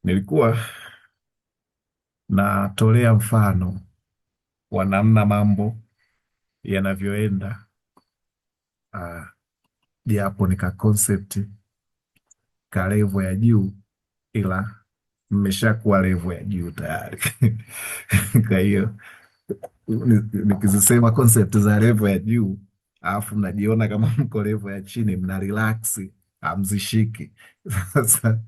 Nilikuwa natolea mfano wa namna mambo yanavyoenda, japo nika concept ka level ya juu, ila mmeshakuwa level ya juu tayari. Kwa hiyo nikizisema concept za level ya juu alafu mnajiona kama mko level ya chini, mna relax, hamzishiki. Sasa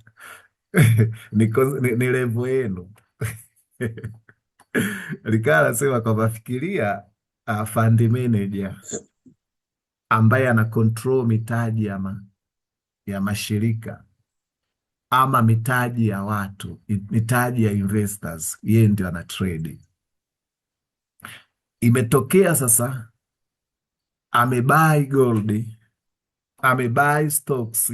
ni level yenu. Likaa anasema kwamba fikiria fund manager ambaye ana control mitaji ya mashirika ama mitaji ya watu, mitaji ya investors, yeye ndio ana trade. Imetokea sasa amebuy gold, amebuy stocks,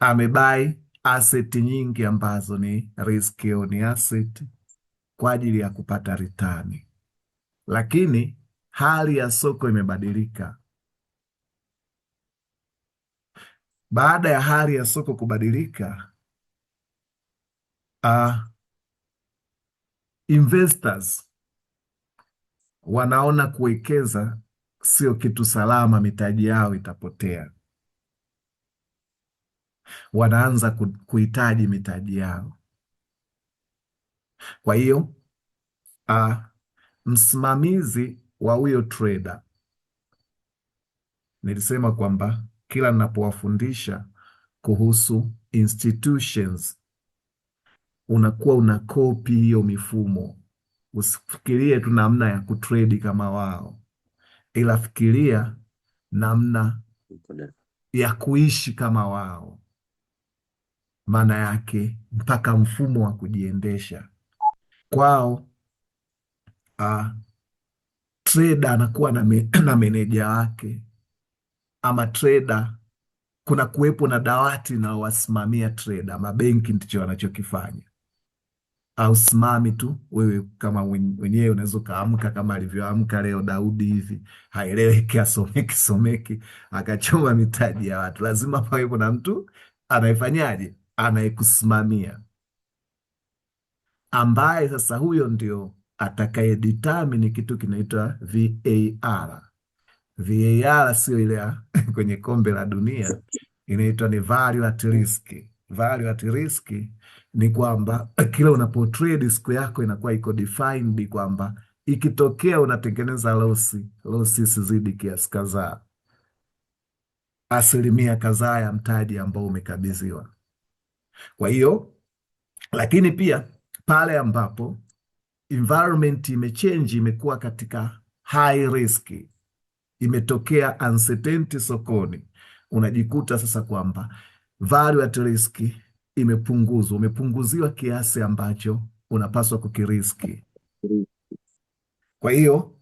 amebuy asset nyingi ambazo ni risk on asset kwa ajili ya kupata return, lakini hali ya soko imebadilika. Baada ya hali ya soko kubadilika, investors wanaona kuwekeza sio kitu salama, mitaji yao itapotea, wanaanza kuhitaji mitaji yao. Kwa hiyo msimamizi wa huyo trader, nilisema kwamba kila ninapowafundisha kuhusu institutions, unakuwa una kopi hiyo mifumo. Usifikirie tu namna ya kutredi kama wao, ila fikiria namna ya kuishi kama wao. Maana yake mpaka mfumo wa kujiendesha kwao. Trader anakuwa na meneja wake, ama trader kuna kuwepo na dawati na wasimamia trader. Mabenki ndicho wanachokifanya. Au simami tu wewe kama mwenyewe unaweza ukaamka kama alivyoamka leo Daudi hivi, haeleweki, someki akachoma mitaji ya watu. Lazima pawepo na mtu anayefanyaje, anayekusimamia, ambaye sasa huyo ndio atakaye determine kitu kinaitwa VAR. VAR sio ile kwenye kombe la dunia, inaitwa ni value at risk. Value at risk ni kwamba kila unapotrade siku yako inakuwa iko defined kwamba ikitokea unatengeneza losi isizidi kiasi kadhaa, asilimia kadhaa ya mtaji ambao umekabidhiwa. Kwa hiyo, lakini pia pale ambapo environment imechange, imekuwa katika high risk, imetokea uncertainty sokoni, unajikuta sasa kwamba value at risk imepunguzwa, umepunguziwa kiasi ambacho unapaswa kukiriski. Kwa hiyo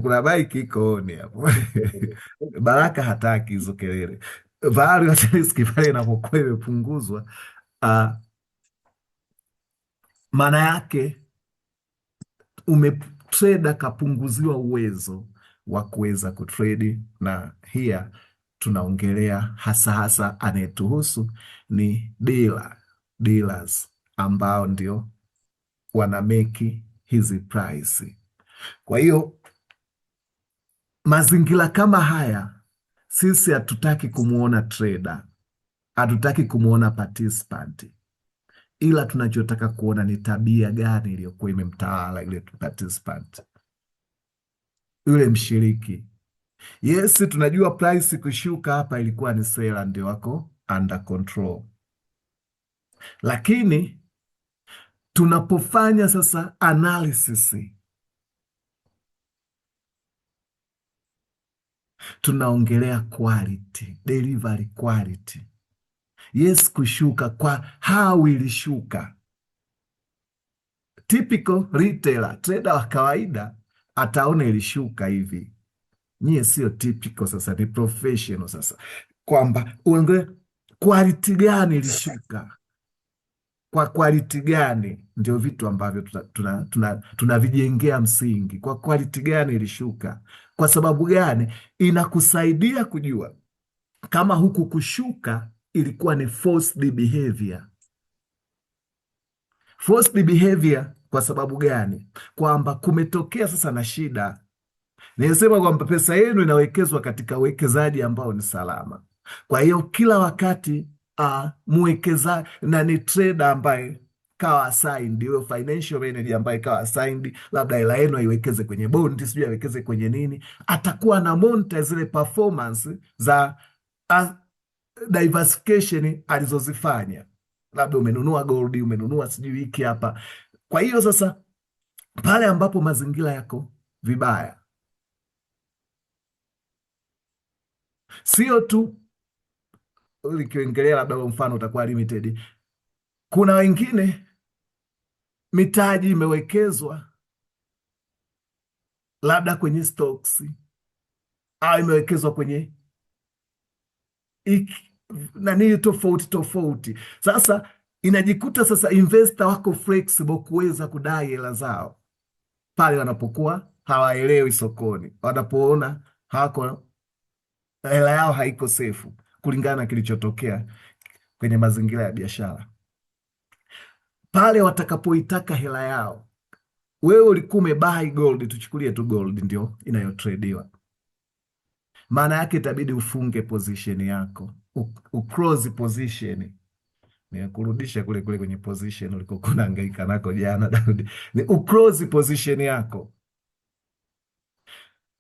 kuna baiki iko oni hapo. Baraka hataki hizo kelele. Value at risk pale inapokuwa imepunguzwa, maana yake trader kapunguziwa uwezo wa kuweza kutrade, na hiya tunaongelea hasa anayetuhusu ni dealers ambao ndio wanameki hizi price. Kwa hiyo mazingira kama haya, sisi hatutaki kumuona trader, hatutaki kumuona participant, ila tunachotaka kuona ni tabia gani iliyokuwa imemtawala yule participant, yule mshiriki. Yes, tunajua price kushuka hapa ilikuwa ni sela ndio wako under control, lakini tunapofanya sasa analysis, tunaongelea quality, delivery quality. Yes, kushuka kwa how ilishuka. Typical retailer, trader wa kawaida ataona ilishuka hivi. Nyie sio typical, sasa ni professional. Sasa kwamba uangalie quality gani ilishuka, kwa quality gani, ndio vitu ambavyo tunavijengea msingi. Kwa quality gani ilishuka, kwa sababu gani, inakusaidia kujua kama huku kushuka ilikuwa ni forced behavior. Forced behavior kwa sababu gani? Kwamba kumetokea sasa na shida. Nilisema kwamba pesa yenu inawekezwa katika uwekezaji ambao ni salama. Kwa hiyo kila wakati mwekezaji na ni trader ambaye kawa assigned, hiyo financial manager ambaye kawa assigned, labda hela yenu aiwekeze kwenye bondi, sijui awekeze kwenye nini, atakuwa na monitor zile performance za diversification alizozifanya, labda umenunua gold, umenunua sijui hiki hapa. Kwa hiyo sasa pale ambapo mazingira yako vibaya, sio tu likiongelea labda mfano utakuwa limited, kuna wengine mitaji imewekezwa labda kwenye stocks au imewekezwa kwenye nani tofauti tofauti. Sasa inajikuta sasa investor wako flexible kuweza kudai hela zao pale wanapokuwa hawaelewi sokoni, wanapoona hawako hela yao haiko sefu kulingana na kilichotokea kwenye mazingira ya biashara. Pale watakapoitaka hela yao, wewe ulikuwa umebuy gold, tuchukulie tu gold ndio inayotrediwa, maana yake itabidi ufunge position yako, uclose position, ni kurudisha kule kule kwenye position ulikokuwa unahangaika nako jana Daudi, ni uclose position yako.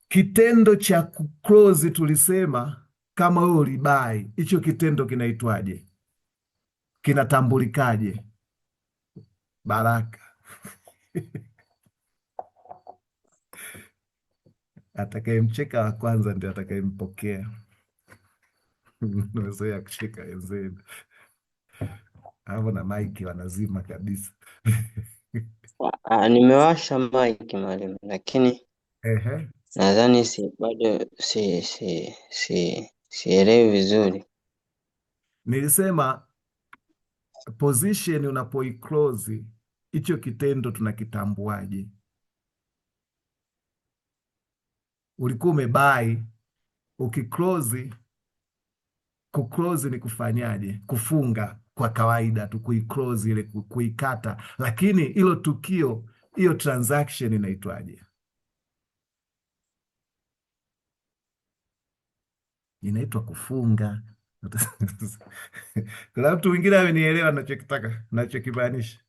Kitendo cha kuclose tulisema kama wewe ulibai, hicho kitendo kinaitwaje? Kinatambulikaje? Baraka. Atakayemcheka wa kwanza ndio atakayempokea. Nazoea kucheka wenzenu hapo na maiki wanazima kabisa. Nimewasha maiki mwalimu, lakini Ehe, nadhani bado sielewi vizuri. nilisema position unapoiclose, hicho kitendo tunakitambuaje? Ulikuwa umebai, ukiclose, kuclose ni kufanyaje? Kufunga kwa kawaida tu, kuiclose ile kuikata, lakini hilo tukio, hiyo transaction inaitwaje? Inaitwa kufunga. Kuna mtu mwingine amenielewa nachokitaka, nachokimaanisha?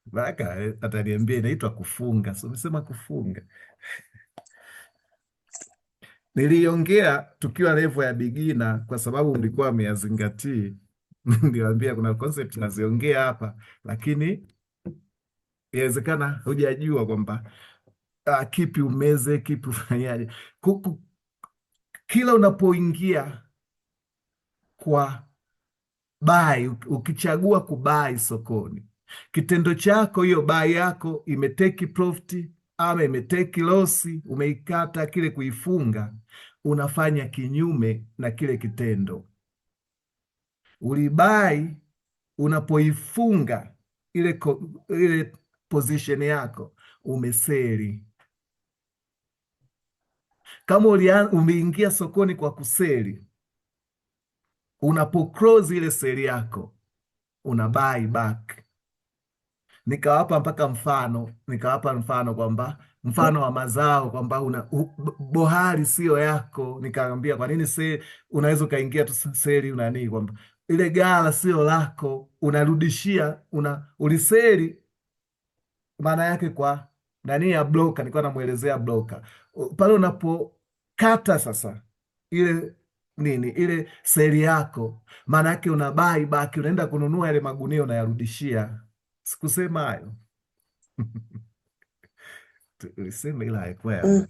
Baraka ataniambia inaitwa kufunga. So umesema kufunga. Niliongea tukiwa level ya beginner kwa sababu mlikuwa mmeyazingatii. Niliwaambia kuna concept naziongea hapa, lakini inawezekana hujajua kwamba kipi umeze, kipi ufanyaje. Kila unapoingia kwa bai, ukichagua kubai sokoni, kitendo chako, hiyo bai yako imeteki profit ama imeteki losi, umeikata kile kuifunga, unafanya kinyume na kile kitendo. Ulibai, unapoifunga ile position yako umeseli. Kama umeingia sokoni kwa kuseli, unapoclose ile seli yako una buy back. Nikawapa mfano kwamba mfano wa mazao kwamba bohari sio yako. Nikaambia kwa nini unaweza ukaingia tu seli unanii kwamba ile gala sio lako, unarudishia uliseli, maana yake kwa nani ya broker. Nilikuwa namuelezea broker pale unapokata sasa ile ile seli yako, maana yake una buy back, unaenda kununua yale magunia unayarudishia. Sikusema hayo? Tulisema, ila haikuwa ya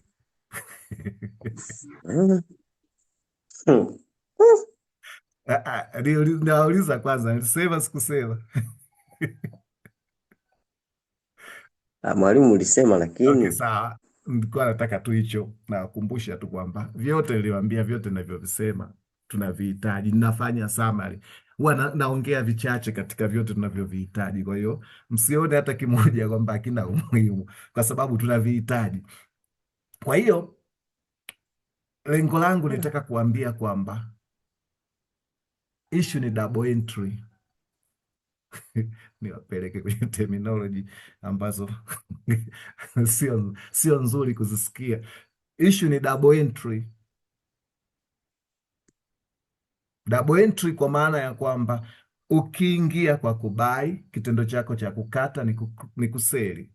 nauliza kwanza, nilisema sikusema? Mwalimu ulisema, lakini okay, sawa. Nilikuwa nataka tu hicho, nawakumbusha tu kwamba vyote niliwaambia, vyote navyovisema tunavihitaji. Ninafanya summary, huwa naongea vichache katika vyote tunavyovihitaji. Kwa hiyo msione hata kimoja kwamba hakina umuhimu, kwa sababu tunavihitaji. Kwa hiyo lengo langu nitaka kuambia kwamba Issue ni double entry. Niwapeleke kwenye terminology ambazo sio nzuri kuzisikia. Issue ni double entry. Double entry kwa maana ya kwamba ukiingia kwa kubai, kitendo chako cha kukata ni kuseli.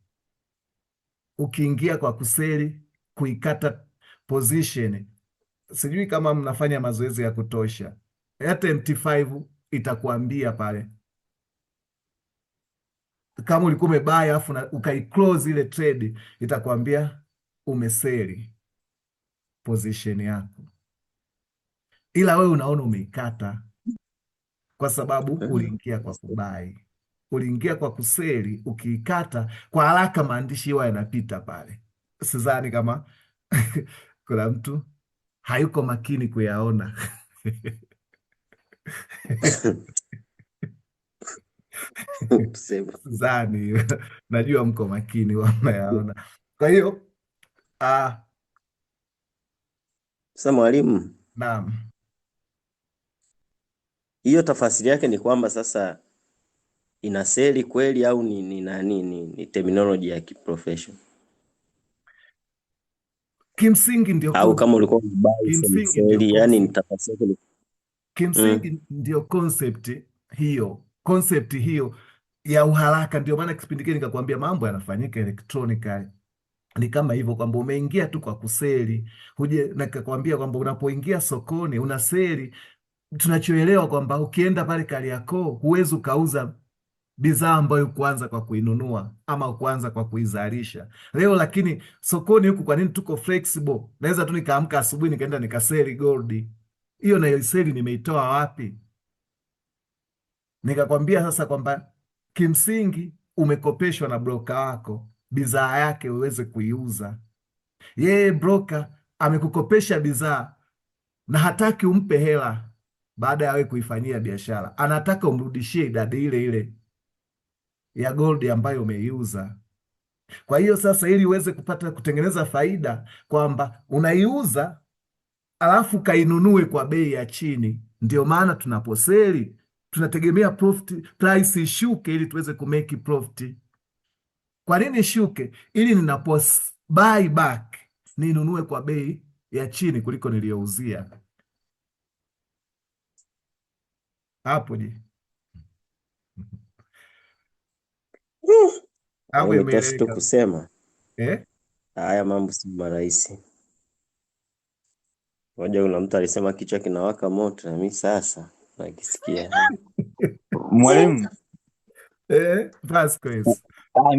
Ukiingia kwa kuseli, kuikata position, sijui kama mnafanya mazoezi ya kutosha, hata MT5 itakuambia pale kama ulikuwa umebai afu ukaiclose ile trade, itakwambia umeseli position yako, ila wewe unaona umeikata kwa sababu uliingia kwa kubai. Uliingia kwa kuseli, ukiikata kwa haraka maandishi huwa yanapita pale. Sidhani kama kuna mtu hayuko makini kuyaona. Sidhani, najua mko makini wanayaona. Kwa hiyo Sasa mwalimu, naam, hiyo tafasiri yake ni kwamba sasa ina seli kweli au ni nani? Ni terminology ya kiprofessional kimsingi ndio au kama ulikuwa unabai kimsingi ndio seli, yani ni tafasiri yake kimsingi ndio concept hiyo ya uharaka. Ndio maana kipindi kile nikakwambia mambo yanafanyika electronically, ni kama hivyo kwamba umeingia tu kwa kuseli huje, nikakwambia kwamba unapoingia sokoni una seli. Tunachoelewa kwamba ukienda pale Kariakoo huwezi ukauza bidhaa ambayo kuanza kwa kuinunua ama kuanza kwa kuizalisha leo, lakini sokoni huku, kwa nini tuko flexible? Naweza tu nikaamka asubuhi nikaenda nikaseli gold. Hiyo nayo seli nimeitoa wapi? Nikakwambia sasa kwamba kimsingi umekopeshwa na broka wako bidhaa yake uweze kuiuza. Yeye broka amekukopesha bidhaa na hataki umpe hela baada ya wewe kuifanyia biashara, anataka umrudishie idadi ile ile ya gold ambayo umeiuza. Kwa hiyo sasa, ili uweze kutengeneza faida, kwamba unaiuza alafu kainunue kwa bei ya chini. Ndio maana tunaposeli tunategemea price ishuke ili tuweze kumeki profit. Kwa nini ishuke? Ili ninapo buy back ninunue kwa bei ya chini kuliko niliyouzia. Hapo je, hapo imetosha imeeleweka kusema eh? haya mambo si marahisi. Moja, kuna mtu alisema kichwa kinawaka moto, na mimi sasa nakisikia. Mwalimu, Vasquez.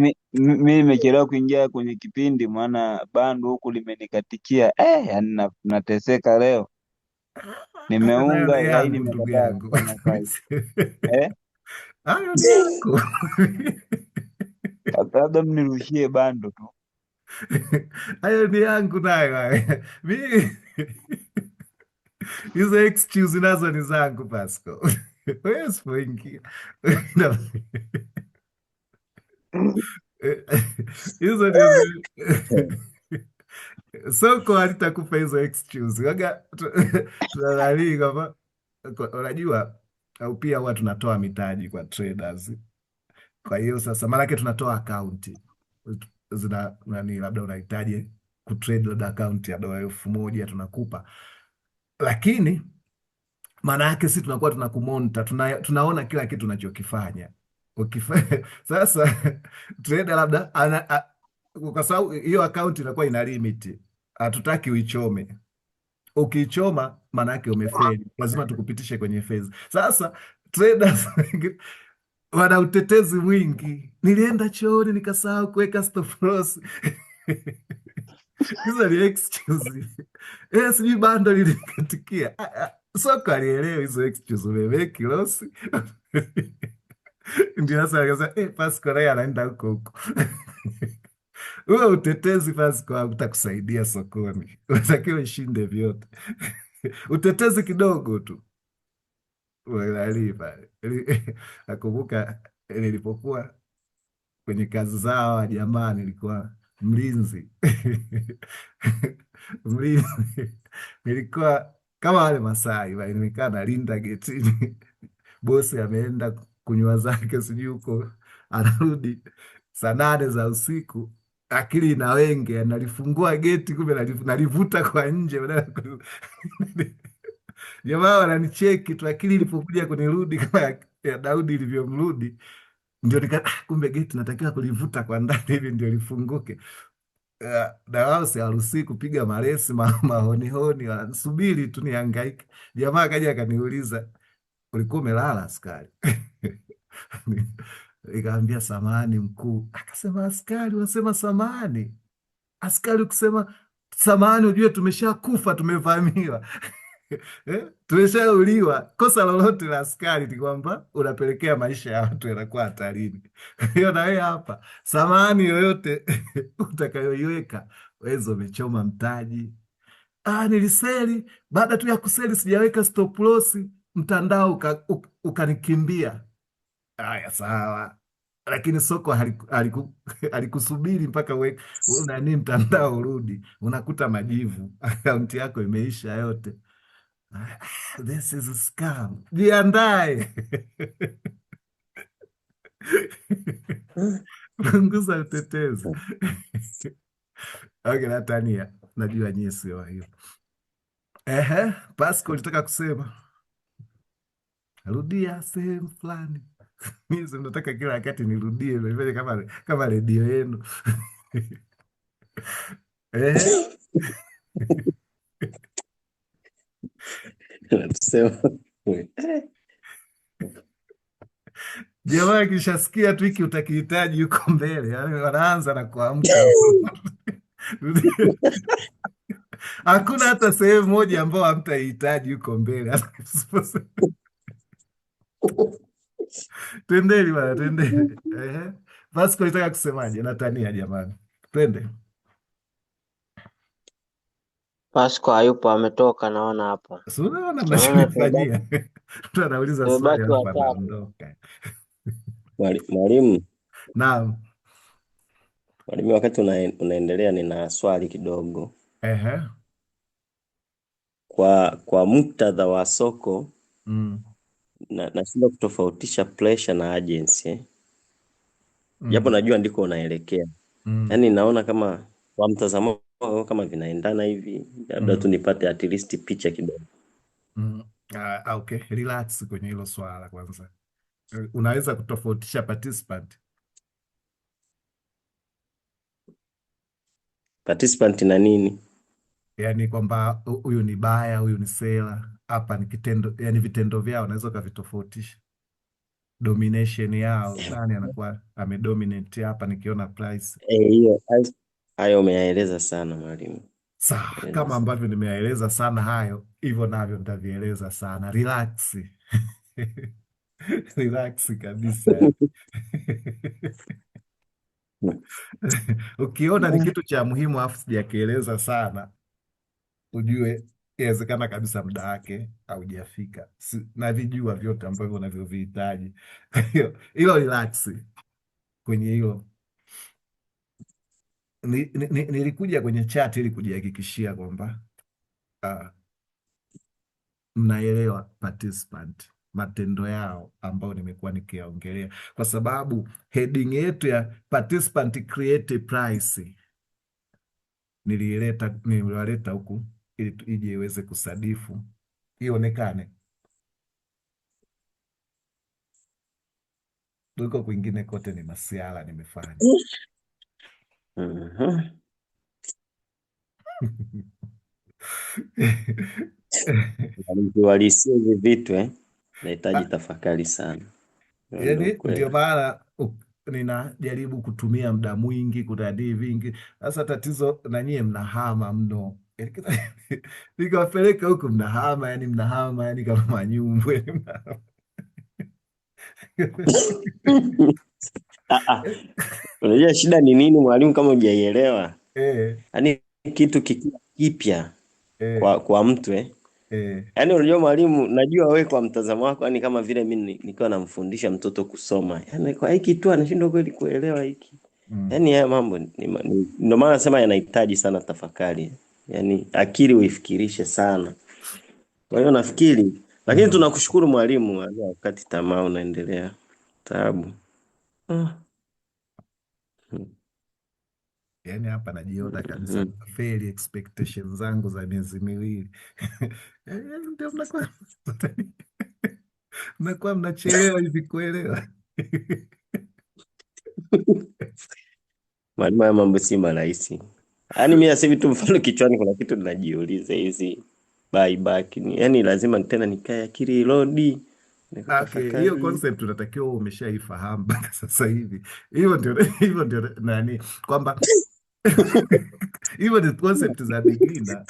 mi nimechelewa kuingia kwenye kipindi, maana bando huku limenikatikia. Yani nateseka leo, Hayo nayo nimeunga ni laini yangu ndugu imekataa yangu. kufanya kazi. Hayo ni yangu. Labda mnirushie bando tu. Hayo ni yangu nayo. Mi hizo excuse nazo ni zangu Pasco. Wewe usipoingia hizo ni soko halitakupa hizo excuse. Waga tunalali kama unajua, au pia huwa tunatoa mitaji kwa traders. Kwa hiyo sasa, maanake tunatoa akaunti zina nani, labda unahitaji kutrade labda akaunti ya $1,000 tunakupa, lakini maana yake sisi tunakuwa tunakumonita, tunaona kila kitu unachokifanya sasa trader labda kwa sababu hiyo akaunti inakuwa ina limit, hatutaki uichome. Ukiichoma maana yake umefeli, lazima tukupitishe kwenye phase. Sasa traders wana utetezi mwingi, nilienda chooni nikasahau kuweka stop loss. Hizo ni excuse. Sijui bando lilikatikia. Soko alielewa hizo excuse, umemeki loss. Ndio sasa akasema Pasco naye anaenda huko huko. Huo utetezi Pasco hautakusaidia sokoni, unatakiwa ushinde vyote. Utetezi kidogo tu pale. Nakumbuka nilipokuwa kwenye kazi zao jamaa, nilikuwa mlinzi mlinzi, nilikuwa kama wale Masai wale, nimekaa nalinda getini bosi ameenda kunywa zake sijui huko, anarudi saa 8 za usiku, akili ina wenge, nalifungua geti, kumbe nalivuta kwa nje jamaa wananicheki tu, akili ilipokuja kunirudi kama ya Daudi ilivyomrudi, ndio kumbe geti natakiwa kulivuta kwa ndani hivi ndio lifunguke. Na wao si haruhusi kupiga maresi mahonihoni, wanasubiri tu nihangaike. Jamaa akaja akaniuliza, ulikuwa umelala askari? Nikaambia samahani mkuu. Akasema askari wasema samahani? Askari kusema samahani ujue tumeshakufa, tumevamiwa tumeshauliwa. Kosa lolote la askari ni kwamba unapelekea maisha ya watu yanakuwa hatarini. Hiyo na wewe hapa, samahani yoyote utakayoiweka wezo, umechoma mtaji. Niliseli, baada tu ya kuseli sijaweka stop loss, mtandao ukanikimbia. Haya, sawa, lakini soko halikusubiri mpaka nani mtandao urudi, unakuta majivu, akaunti yako imeisha yote. This is a scam. Jiandae. Punguza utetezi. Okay, natania, najua nyie sio hiyo. Pasco ulitaka kusema, rudia sehemu fulani. Mimi nataka kila wakati nirudie vile kama redio yenu. Jamaa akishasikia tu hiki utakihitaji yuko mbele, yani wanaanza na kuamka. Hakuna hata sehemu moja ambao hamtahitaji yuko mbele. Twendeni bwana, twendeni. Pasco itaka kusemaje? Natania jamani, twende. Pasco hayupo, ametoka naona hapa. Si unaona mnachonifanyia? Mtu anauliza swali hapa anaondoka. Mwalimu, naam. Mwalimu, wakati unaendelea, nina swali kidogo. Kwa muktadha wa soko, nashindwa kutofautisha pressure na agency. Japo najua ndiko unaelekea. Yaani naona kama kwa mtazamo kama vinaendana hivi, labda tu nipate at least picha kidogo. Okay, relax kwenye hilo swala kwanza. Unaweza kutofautisha participant na nini? Yaani kwamba huyu ni baya, huyu ni sela, hapa ni kitendo, yani vitendo vyao unaweza ukavitofautisha. Domination yao, nani anakuwa amedominate hapa nikiona price. Hiyo hayo umeyaeleza sana mwalimu. Sawa, kama ambavyo nimeyaeleza sana hayo, hivyo navyo nitavieleza sana. Relax. Relax kabisa. Ukiona ni kitu cha muhimu afu sijakieleza sana, ujue inawezekana kabisa muda wake haujafika. Navijua vyote ambavyo unavyovihitaji. Hilo relax kwenye hilo. Nilikuja kwenye chat ili kujihakikishia kwamba mnaelewa participant, matendo yao ambayo nimekuwa nikiyaongelea, kwa sababu heading yetu ya participant create price niliwaleta huku ili ije iweze kusadifu ionekane. Huko kwingine kote ni masiala nimefanya. Walisia hivi vitu nahitaji tafakari sana. Yaani ndio maana ninajaribu kutumia muda mwingi kutadii vingi. Sasa tatizo na nyie mnahama mno. Nikawapeleka huku mnahama, yani kama manyumbwe. Unajua shida ni nini mwalimu, kama hujaielewa? Yaani kitu kikiwa kipya kwa mtu yaani unajua mwalimu, najua wewe kwa mtazamo wako, yani kama vile mimi nikiwa namfundisha mtoto kusoma, yani kwa hiki tu anashindwa kweli kuelewa hiki. Yaani haya mambo ndio maana nasema yanahitaji sana tafakari. Yaani akili uifikirishe sana. Kwa hiyo nafikiri, lakini tunakushukuru mwalimu, wakati tamaa unaendelea taabu. Yaani hapa najiona kabisa feli expectations zangu za miezi miwili. Ndio mnakuwa mnachelewa hivi kuelewa. Mwalimu, haya mambo si marahisi. Yaani mimi sasa hivi tu mfano kichwani kuna kitu ninajiuliza, hizi buyback ni yaani lazima tena nikae akili load. Okay, hiyo concept unatakiwa umeshaifahamu mpaka sasa hivi. Hivyo ndio nani kwamba hivyo ni concept za beginner.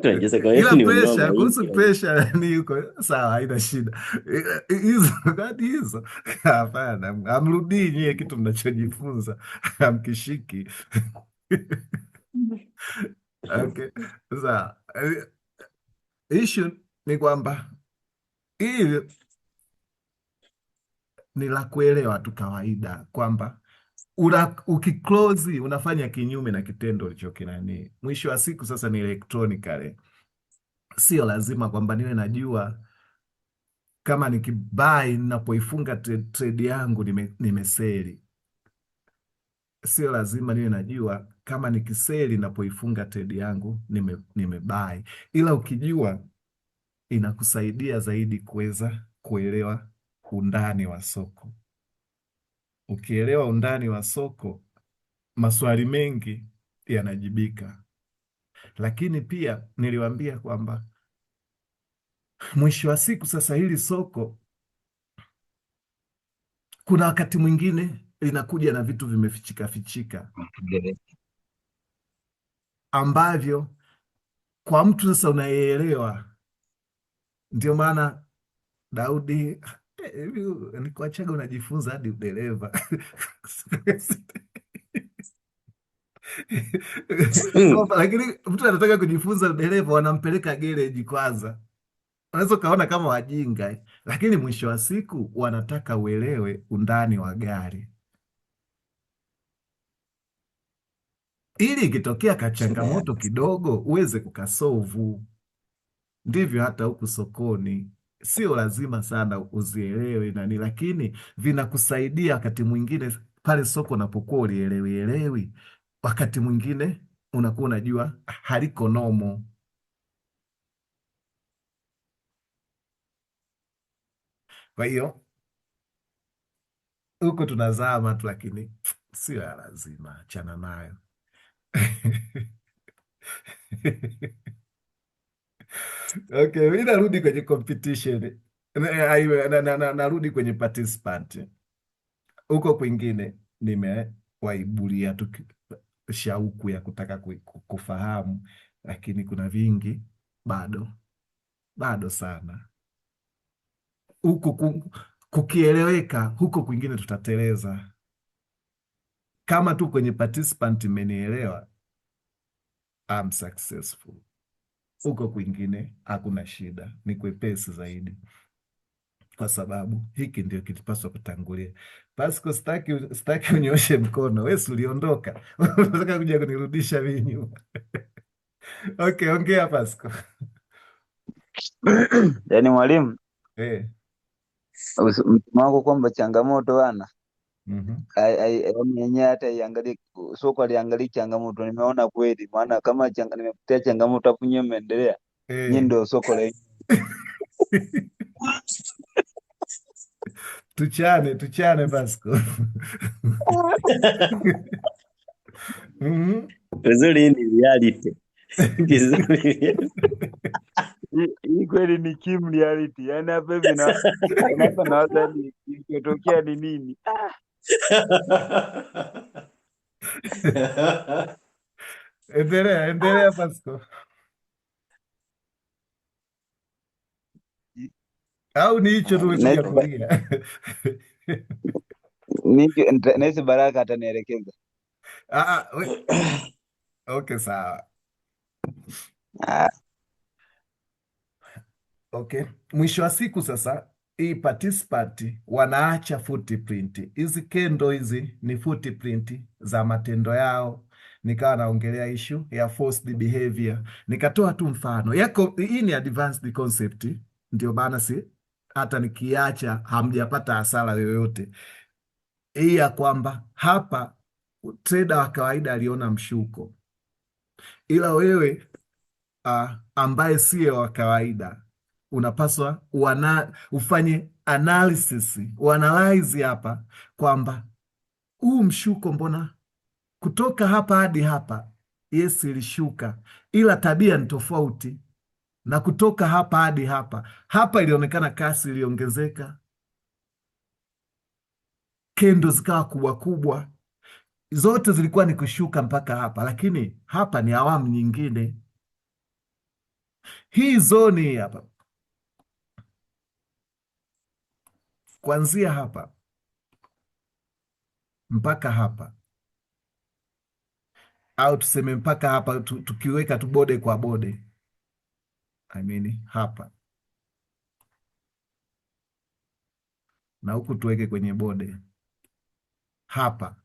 Ila kuhusu pressure ni yuko sawa, haina shida. Hizo hapana, amrudii nyie kitu mnachojifunza amkishiki. Okay, sawa. Issue ni kwamba hili ni la kuelewa tu kawaida kwamba ukiclose unafanya kinyume na kitendo ulichokinani. Mwisho wa siku sasa ni electronically, sio lazima kwamba niwe najua kama nikibai ninapoifunga trade yangu nimeseli. Sio lazima niwe najua kama nikiseli ninapoifunga trade yangu nimebai, ila ukijua inakusaidia zaidi kuweza kuelewa undani wa soko. Ukielewa undani wa soko, maswali mengi yanajibika. Lakini pia niliwaambia kwamba mwisho wa siku sasa hili soko kuna wakati mwingine linakuja na vitu vimefichika fichika ambavyo kwa mtu sasa unayeelewa. Ndio maana Daudi nikuachaga unajifunza hadi udereva. Lakini mtu anataka kujifunza udereva wanampeleka gereji kwanza. Unaweza ukaona kama wajinga, lakini mwisho wa siku wanataka uelewe undani wa gari, ili ikitokea kachangamoto kidogo uweze kukasovu. Ndivyo hata huku sokoni, sio lazima sana uzielewe nani, lakini vinakusaidia wakati mwingine pale soko unapokuwa ulielewi, wakati mwingine unakuwa unajua haliko nomo. Kwa hiyo huko tunazama tu, lakini sio ya lazima, achana nayo. Okay, mi narudi kwenye competition, narudi kwenye participant. Huko kwingine nimewaibulia tu shauku ya kutaka kufahamu, lakini kuna vingi bado sana. Huku kukieleweka, huko kwingine tutateleza. Kama tu kwenye participant imenielewa, I'm successful. Huko kwingine hakuna shida, ni kwepesi zaidi, kwa sababu hiki ndio kilipaswa kutangulia. Pasco, sitaki unyoshe mkono, wewe uliondoka. Unataka kuja kunirudisha mimi nyuma. Okay, ongea Pasco. Yaani mwalimu, mtuma wako kwamba changamoto wana yenyewe hata iangalie soko, aliangalia changamoto. Nimeona kweli, maana kama nimepitia changamoto hapo nyewe mmeendelea, nyinyi ndio soko la tuchane Pasco. Vizuri, ni reality. Hii kweli ni kim reality. Yaani hapa hivi na waza ikitokea ni nini? Endelea Pasco. Au ni hicho tumekuja kulia? Nesi Baraka atanielekeza. Okay, sawa. Okay, mwisho wa siku sasa hii participant wanaacha footprint. Hizi kendo hizi ni footprint za matendo yao, nikawa naongelea issue ya forced behavior, nikatoa tu mfano yako. Hii ni advanced concept, ndio maana si hata nikiacha hamjapata hasara yoyote. Hii ya kwamba hapa trader wa kawaida aliona mshuko, ila wewe ambaye siye wa kawaida unapaswa ufanye analysis, uanalyze hapa kwamba huu mshuko mbona kutoka hapa hadi hapa, yes ilishuka, ila tabia ni tofauti, na kutoka hapa hadi hapa, hapa ilionekana kasi iliongezeka, kendo zikawa kubwa kubwa, zote zilikuwa ni kushuka mpaka hapa, lakini hapa ni awamu nyingine. Hii zoni hapa kuanzia hapa mpaka hapa, au tuseme mpaka hapa tukiweka tu bode kwa bode, I mean hapa na huku tuweke kwenye bode hapa.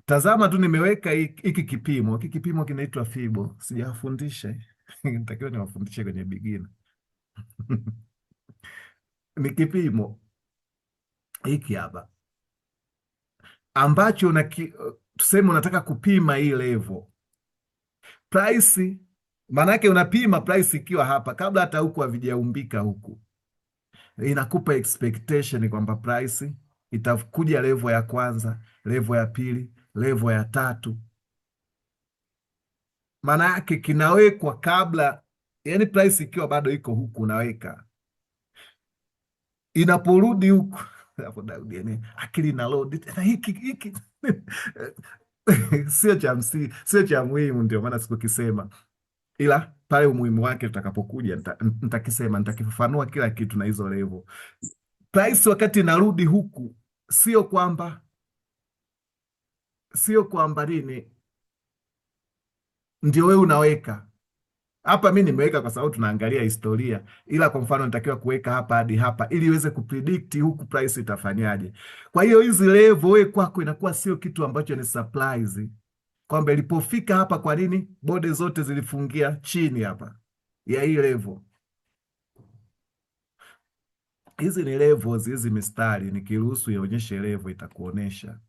Tazama tu nimeweka hiki kipimo. Hiki kipimo kinaitwa fibo, sijawafundisha nitakiwa niwafundishe kwenye beginner ni kipimo hiki hapa ambacho tuseme unataka kupima hii level price, maanake unapima price ikiwa hapa kabla hata huku havijaumbika, huku inakupa expectation kwamba price itakuja level ya kwanza, level ya pili, level ya tatu. Maana yake kinawekwa kabla, yani price ikiwa bado iko huku unaweka, inaporudi huku hapo Daudi yani akili na load hiki sio cha muhimu, ndio maana sikukisema, ila pale umuhimu wake tutakapokuja nitakisema, nitakifafanua kila kitu na hizo level. Price wakati inarudi huku, sio kwamba nini ndio wewe unaweka hapa. Mi nimeweka kwa sababu tunaangalia historia, ila kwa mfano nitakiwa kuweka hapa hadi hapa ili iweze kupredict huku price itafanyaje. Kwa hiyo hizi level wewe kwako inakuwa sio kitu ambacho ni surprise, kwamba ilipofika hapa, kwa nini bode zote zilifungia chini hapa ya hii level. Hizi ni levels, hizi mistari nikiruhusu ionyeshe level itakuonesha.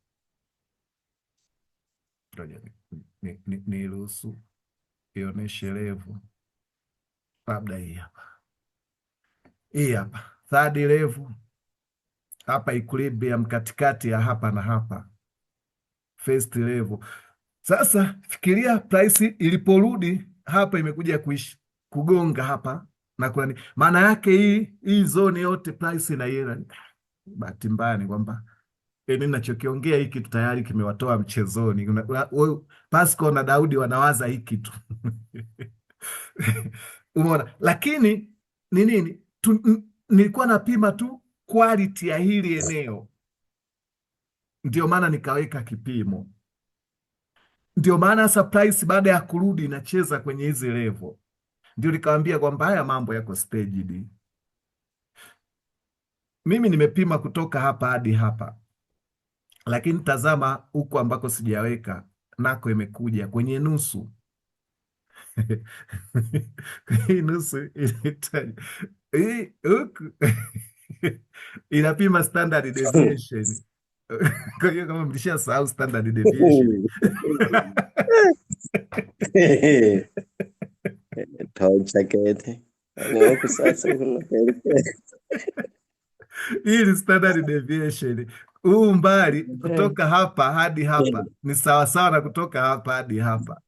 Niruhusu ionyeshe level, labda hii hapa third level hapa, equilibrium katikati ya hapa na hapa, first level. Sasa fikiria price iliporudi hapa, imekuja kugonga hapa na kuna maana yake hii zone yote price na yeye. Bahati mbaya ni kwamba ninachokiongea hiki tayari kimewatoa mchezoni. Pascal na Daudi wanawaza hiki kitu umeona, lakini ni nini nilikuwa napima tu quality ya hili eneo, ndio maana nikaweka kipimo. Ndio maana sasa price baada ya kurudi inacheza kwenye hizi level, ndio nikawambia kwamba haya mambo yako staged. Mimi nimepima kutoka hapa hadi hapa, lakini tazama huku ambako sijaweka nako imekuja kwenye nusu hii nusu hii huku inapima standard deviation kwa hiyo kama mlishasahau standard deviation hii ni standard deviation. Huu mbali kutoka hapa hadi hapa ni sawasawa na kutoka hapa hadi hapa.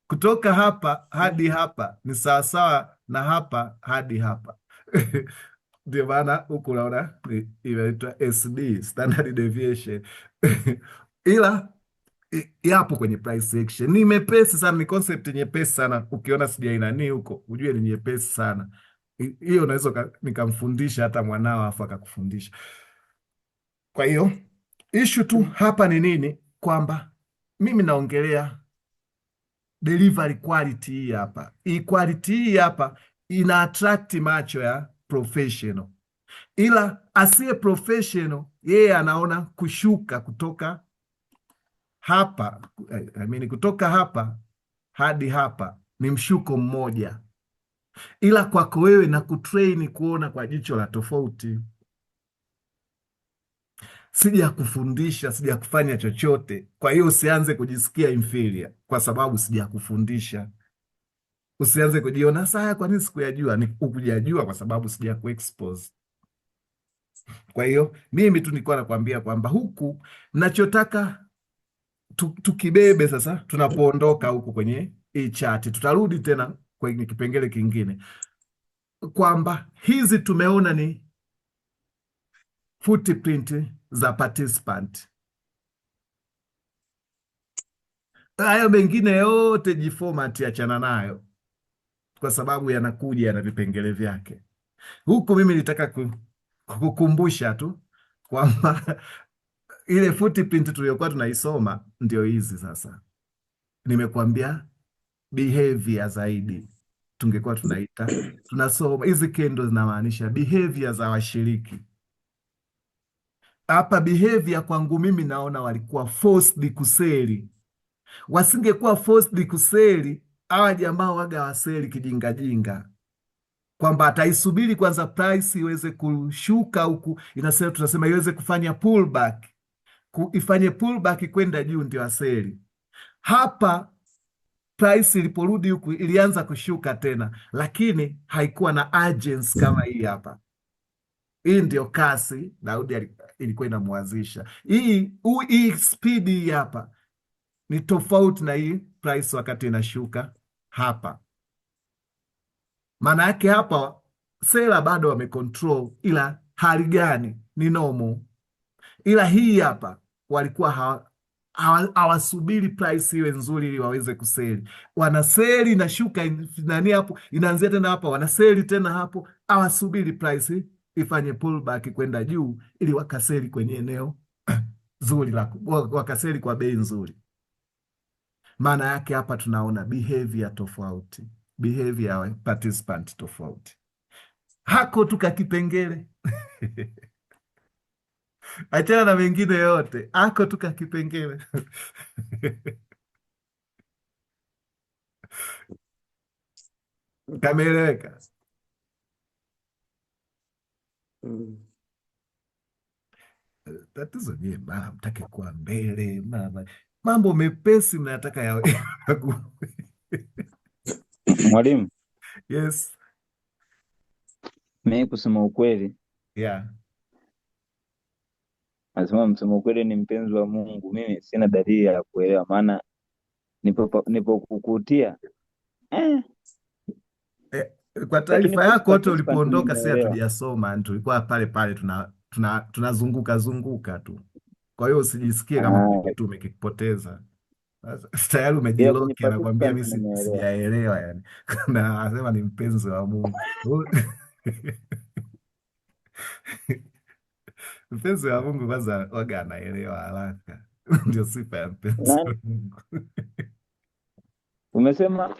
Kutoka hapa hadi hapa ni sawasawa na hapa hadi hapa ndio maana huku unaona inaitwa SD, standard deviation ila yapo kwenye price action. Ni mepesi sana, ni concept nyepesi sana. Ukiona sijainani huko ujue ni nyepesi sana. Hiyo unaweza nikamfundisha hata mwanao afu akakufundisha. Kwa hiyo issue tu hapa ni nini? Kwamba mimi naongelea delivery quality. Hii hapa, hii quality hii hapa ina attract macho ya professional, ila asiye professional yeye anaona kushuka kutoka hapa kutoka hapa hadi hapa ni mshuko mmoja, ila kwako wewe na kutrain kuona kwa jicho la tofauti. Sija kufundisha, sija kufanya chochote. Kwa hiyo usianze kujisikia inferior kwa sababu sija kufundisha. Usianze kujiona saa, kwa nini sikuyajua? Ni ukujajua kwa sababu sija kuexpose. Kwa hiyo mimi tu nilikuwa nakwambia kwamba huku nachotaka tukibebe sasa, tunapoondoka huku kwenye hii chati, tutarudi tena kwenye kipengele kingine, kwamba hizi tumeona ni footprint za participant. Hayo mengine yote jiformat, achana nayo, kwa sababu yanakuja na vipengele vyake. Huku mimi nitaka kukumbusha tu kwamba ile footprint tuliyokuwa tunaisoma ndio hizi sasa. Nimekuambia behavior zaidi, tungekuwa tunasoma hizi kendo zinamaanisha behavior za washiriki. Hapa behavior kwangu mimi naona walikuwa forced kuseli. Wasingekuwa forced kuseli, hawa jamaa waga waseli kijingajinga, kwamba ataisubiri kwanza price iweze kushuka huku, tunasema iweze kufanya pullback, ifanye pullback kwenda juu ndio aseli. Hapa price iliporudi huku ilianza kushuka tena, lakini haikuwa na urgency kama hii hapa. Hii ndio kasi Daudi ilikuwa inamwazisha. Hii speed hii hapa ni tofauti na hii price wakati inashuka hapa. Maana yake hapa sela bado wamecontrol, ila hali gani ni normal. Ila hii hapa walikuwa hawasubiri price iwe nzuri ili waweze kuseli. Wanaseli inashuka nani hapo, inaanzia tena hapa, wanaseli tena hapo, hawasubiri price ifanye pullback kwenda juu ili wakaseli kwenye eneo zuri wakaseli kwa bei nzuri. Maana yake hapa tunaona behavior tofauti, behavior ya participant tofauti. Hako tukakipengele achana na mengine yote, hako tukakipengele kameleweka. Tatizo nyie mara mtake kuwa mbele, mambo mepesi mnataka yawe Mwalimu. Yes. Mimi kusema ukweli, nasema msema ukweli ni mpenzi wa Mungu. Mimi sina dalili ya kuelewa, maana nipo kukutia kwa taarifa yako, wote ulipoondoka si hatujasoma, tulikuwa pale pale tunazunguka zunguka tu. Kwa hiyo usijisikie kama kitu umekipoteza. Tayari umejiloki, anakwambia mimi sijaelewa yani. Na anasema ni mpenzi wa Mungu. Mpenzi wa Mungu kwanza waga anaelewa haraka. Ndio sifa ya mpenzi wa Mungu. Umesema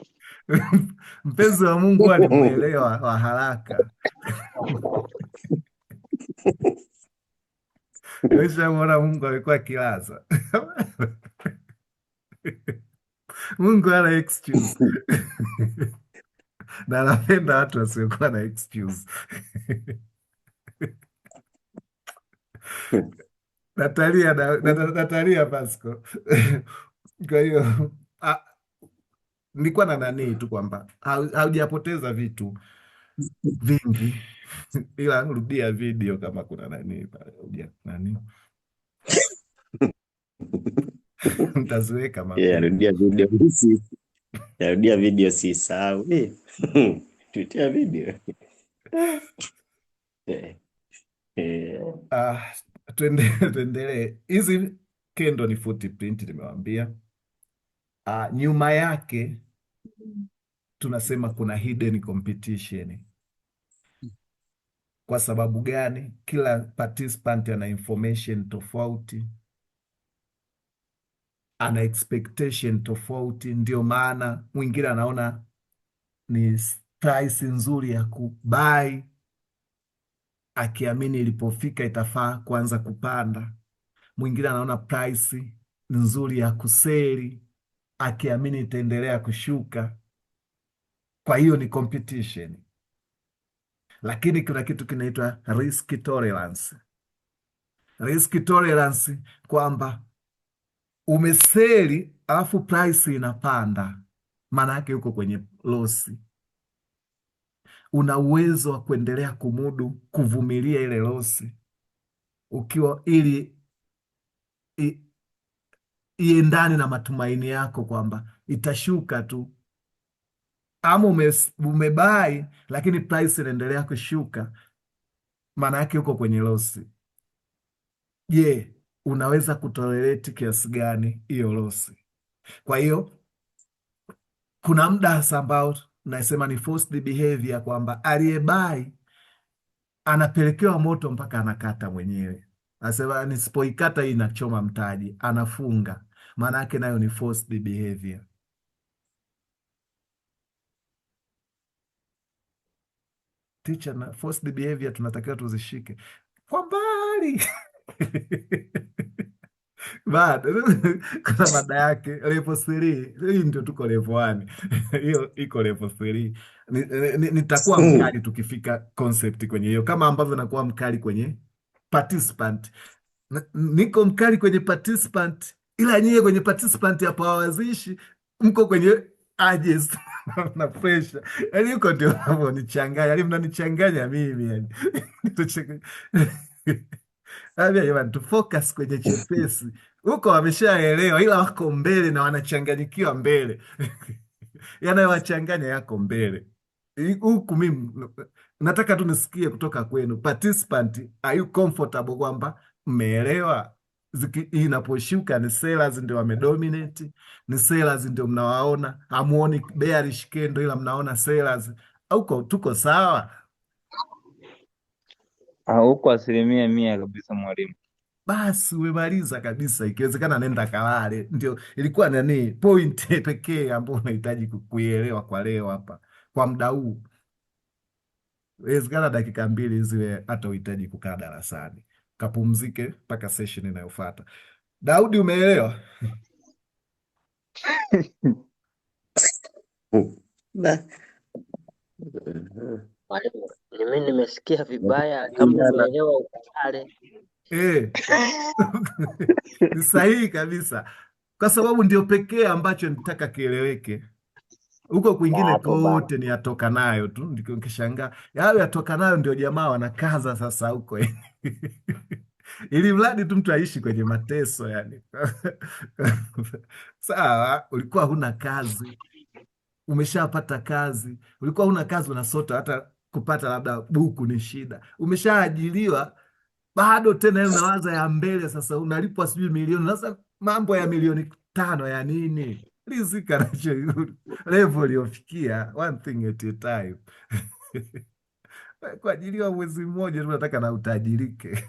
mpenzi wa Mungu ni mwelewa wa haraka. Mwona Mungu alikuwa kilaza. Mungu ana excuse. Na anapenda watu wasiokuwa na excuse. Natalia Pasco. Kwa hiyo nilikuwa na nani tu kwamba haujapoteza vitu vingi, ila rudia video kama kuna nani nani mtaziweka rudia video sisahau. Tutia video. Tuendelee. Hizi kendo ni footprint nimewambia. Nyuma yake tunasema kuna hidden competition. Kwa sababu gani? Kila participant ana information tofauti, ana expectation tofauti. Ndio maana mwingine anaona ni price nzuri ya kubai, akiamini ilipofika itafaa kuanza kupanda. Mwingine anaona price nzuri ya kuseli akiamini itaendelea kushuka. Kwa hiyo ni competition, lakini kuna kitu kinaitwa risk tolerance. Risk tolerance kwamba umeseli alafu price inapanda, maana yake uko kwenye losi. Una uwezo wa kuendelea kumudu kuvumilia ile losi ukiwa ili iendane na matumaini yako kwamba itashuka tu, ama umebai lakini price inaendelea kushuka, maana yake uko kwenye losi. Je, unaweza kutolerate kiasi gani hiyo losi? Kwa hiyo kuna muda hasa ambao nasema ni forced behavior, kwamba aliyebai anapelekewa moto mpaka anakata mwenyewe, anasema nisipoikata hii inachoma mtaji, anafunga. Maana yake nayo ni forced behavior. Teacher, na forced behavior tunatakiwa tuzishike kwa mbali. Bado kuna mada yake level 3. Hii ndio tuko level 1. Hiyo iko level 3. Nitakuwa mkali tukifika concept kwenye hiyo, kama ambavyo nakuwa mkali kwenye participant. Niko mkali kwenye participant, ila nyie kwenye participant hapo hawazishi, mko kwenye urges na pressure. Yaani huko ndio mnanichanganya, yaani mnanichanganya mimi yani. Jamani, tufocus kwenye chepesi. Huko wameshaelewa, ila wako mbele na wanachanganyikiwa mbele. Yanayowachanganya yako mbele. Huku mimi nataka tu nisikie kutoka kwenu participant, are you comfortable kwamba mmeelewa inaposhuka ni sellers ndio wamedominate, ni sellers ndio mnawaona, hamuoni bearish candle ila mnaona sellers, au tuko sawa? Huko 100% kabisa mwalimu. Basi umemaliza kabisa. Ikiwezekana nenda kalale. Ndio ilikuwa nani point pekee ambayo unahitaji kuielewa kwa leo hapa, kwa muda huu. Iwezekana dakika 2 ziwe hata uhitaji kukaa darasani, kapumzike mpaka session inayofuata. Daudi, umeelewa? Mwalimu, mimi nimesikia vibaya, kama umeelewa ukale. Ni sahihi kabisa, kwa sababu ndio pekee ambacho nitaka kieleweke. Huko kwingine kote ni yatoka nayo tu, nikishangaa yao yatoka nayo ndio jamaa wanakaza sasa huko ili mradi tu mtu aishi kwenye mateso yani. Sawa, ulikuwa huna kazi, umeshapata kazi. Ulikuwa huna kazi, unasota, hata kupata labda buku ni shida. Umeshaajiliwa, bado tena unawaza ya mbele. Sasa unalipwa sijui milioni, sasa mambo ya milioni 5 ya nini? Rizika nacho level uliofikia, one thing at a time. Kuajiliwa mwezi mmoja tu nataka na utajirike.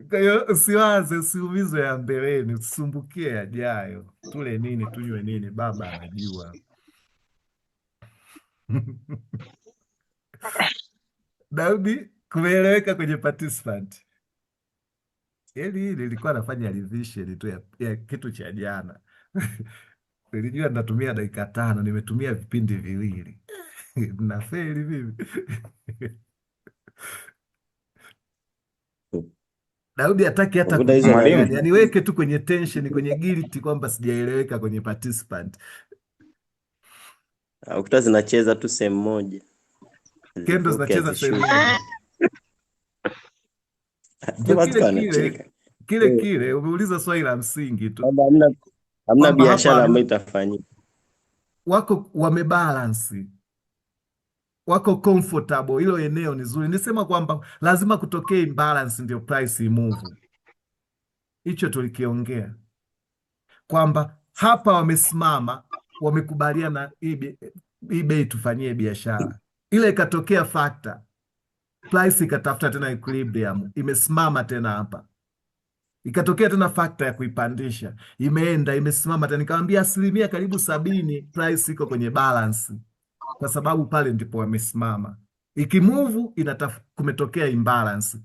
Kwa hiyo usiwaze, usiumizwe ya mbeleni, usisumbukie yajayo. Tule nini, tunywe nini, baba anajua. Daudi, kumeeleweka kwenye participant? Hili nilikuwa nafanya revision tu ya kitu cha jana. Nilijua nitatumia dakika 5, nimetumia vipindi 2. Mnafeli vipi? Daudi hataki hata yani weke tu kwenye tension, kwenye guilt kwamba sijaeleweka kwenye participant. Ukuta zinacheza tu sehemu moja. Kendo zinacheza sehemu moja. Kile umeuliza swali la msingi tu. Hamna biashara ambayo itafanyika. Wako wamebalance, wako comfortable, hilo eneo ni zuri. Nisema kwamba lazima kutokee imbalance ndio price imove. Hicho tulikiongea kwamba hapa wamesimama, wamekubaliana hii bei tufanyie biashara, ile ikatokea factor, price ikatafuta tena equilibrium, imesimama tena hapa, ikatokea tena factor ya kuipandisha, imeenda imesimama tena, nikamwambia 70% price iko kwenye balance, kwa sababu pale ndipo wamesimama. Ikimove kumetokea imbalance,